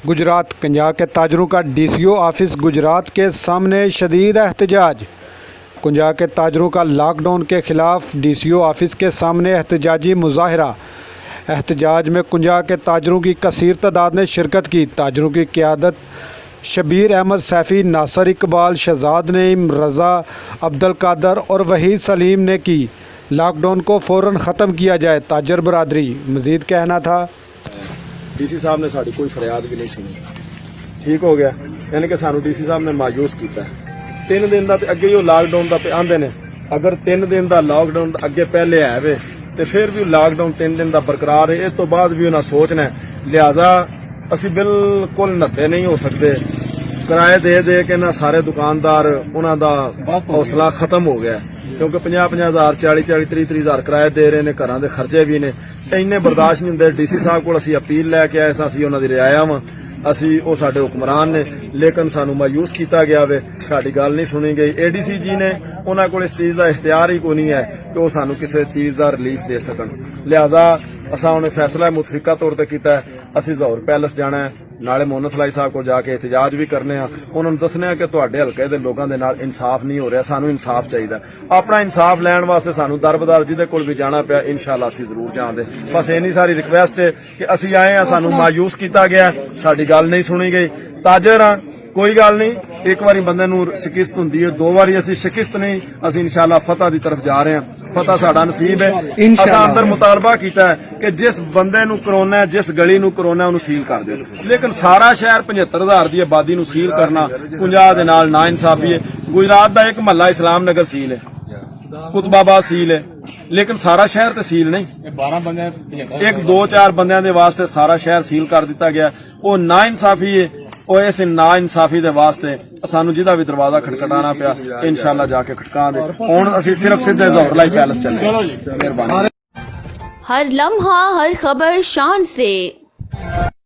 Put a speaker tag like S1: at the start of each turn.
S1: गुजरात कुंजा के ताजरों का डीसीओ ऑफिस गुजरात के सामने शदीद एहतजाज। कुंजा के ताजरों का लॉकडाउन के ख़िलाफ़ डीसीओ ऑफिस के सामने एहतजाजी मुजाहरा। एहतजाज में कुंजा के ताजरों की कसीर तादाद ने शिरकत की। ताजरों की क़यादत शबीर अहमद सैफ़ी, नासिर इकबाल, शहजाद नईम, रज़ा, अब्दुल कादर और वहीद सलीम ने की। लॉकडाउन को फ़ौरन ख़त्म किया जाए, ताजर बरादरी मज़ीद कहना था।
S2: डीसी साहब ने साड़ी कोई फरियाद भी नहीं सुनी, ठीक हो गया। यानी कि सानू डीसी साहब ने मायूस किया। 3 दिन का अगे ही लॉकडाउन का पे आंदे ने, अगर 3 दिन का लॉकडाउन अगे पहले है वे तो फिर भी लॉकडाउन 3 दिन का बरकरार है। इस तो बाद भी उन्हें सोचना है, लिहाजा असी बिल्कुल नत्थे नहीं हो सकते। किराए दे दे के ना सारे दुकानदार उन्होंने हौसला खत्म हो गया, क्योंकि 50-50 हज़ार 40-40 30-30 हज़ार किराए दे रहे हैं, घर के खर्चे भी ने। इन्ने बर्दाश्त नहीं होंगे। डीसी साहब को असी अपील लैके आए, असी उन्होंने रियाया वा, असी वो साडे हुक्मरान ने, लेकिन सानू मायूस किया गया वे, साडी गल नहीं सुनी गई। एडीसी जी ने उन्होंने को इस चीज़ का इख्तियार ही कोई नहीं है कि वो सानू किसी चीज़ का रिलीफ दे सकन। लिहाजा असा उन्हें फैसला मुतफिका तौर पर किया है, असी ज़ोहर पैलेस जाना है, नाले मोहम्मद सलाई साहब को जाके एहतजाज भी करने, उन्होंने दसने कि तुहाडे हलके दे लोगों के नाल इंसाफ नहीं हो रहा, सानू इंसाफ चाहिए। अपना इंसाफ लैण वास्ते सानू दर बदर जिहदे कोल भी जाना पिया, इंशाअल्लाह असी जरूर जांदे। बस इन्नी सारी रिक्वेस्ट है कि असी आए हैं, सानू मायूस किया गया, साडी गल नहीं सुनी गई। ताजर हाँ, कोई गल नहीं, एक बारी बंदे नूं शिकिस्त हुंदी है, 2 बारी असी शिकिस्त नहीं, असी इंशाअल्लाह फतह की तरफ जा रहे हैं। फतह साडा नसीब है। असां अंदर मुतालबा किया है कि जिस बंदे नूं करोना है, जिस गली नूं करोना उन्हें सील कर दो, लेकिन सारा शहर 75,000 की आबादी नूं सील करना कुंजा दे नाल ना इंसाफी है। गुजरात का एक महला इस्लाम नगर सील है, कुतबाबाद सील है, लेकिन सारा शहर तो सील नहीं।
S3: 12 बंदे,
S2: एक 2-4 बंदियां दे वास्ते सारा शहर सील कर दिता गया। वो ना इंसाफी है, और इस ना इंसाफी दे वास्ते सानू जिहदा भी दरवाजा खटखटाना पिया, इंशाअल्लाह जाके खटका दे। हुण असीं सिर्फ सीधे ज़ोहर लाई पैलेस चले। मेहरबानी।
S4: हर लम्हा हर खबर शान से